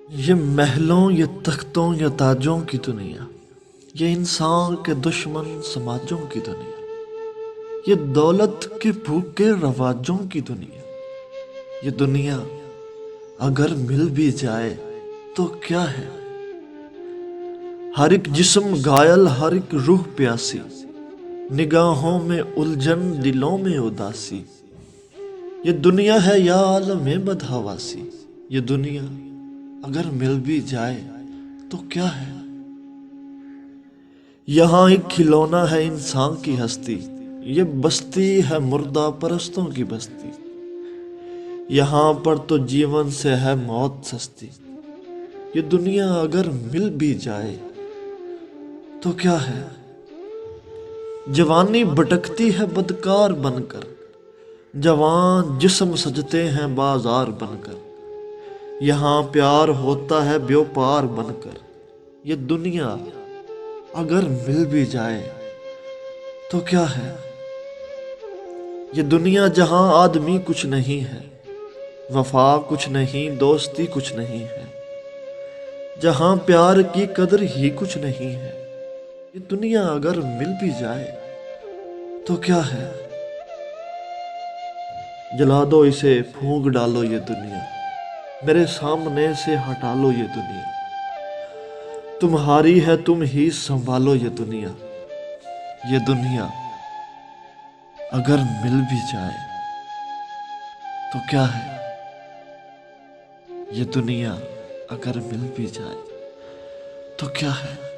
ये महलों ये तख्तों ये ताजों की दुनिया, ये इंसान के दुश्मन समाजों की दुनिया, ये दौलत के भूखे रवाजों की दुनिया। ये दुनिया अगर मिल भी जाए तो क्या है। हर एक जिस्म घायल, हर एक रूह प्यासी, निगाहों में उलझन, दिलों में उदासी। ये दुनिया है या आलम बदहवासी। ये दुनिया अगर मिल भी जाए तो क्या है। यहाँ एक खिलौना है इंसान की हस्ती, ये बस्ती है मुर्दा परस्तों की बस्ती। यहाँ पर तो जीवन से है मौत सस्ती। ये दुनिया अगर मिल भी जाए तो क्या है। जवानी भटकती है बदकार बनकर, जवान जिस्म सजते हैं बाजार बनकर। यहाँ प्यार होता है व्यापार बनकर। ये दुनिया अगर मिल भी जाए तो क्या है। ये दुनिया जहां आदमी कुछ नहीं है, वफा कुछ नहीं, दोस्ती कुछ नहीं है, जहां प्यार की कदर ही कुछ नहीं है। ये दुनिया अगर मिल भी जाए तो क्या है। जला दो इसे, फूंक डालो ये दुनिया, मेरे सामने से हटा लो ये दुनिया। तुम्हारी है, तुम ही संभालो ये दुनिया। ये दुनिया अगर मिल भी जाए तो क्या है। ये दुनिया अगर मिल भी जाए तो क्या है।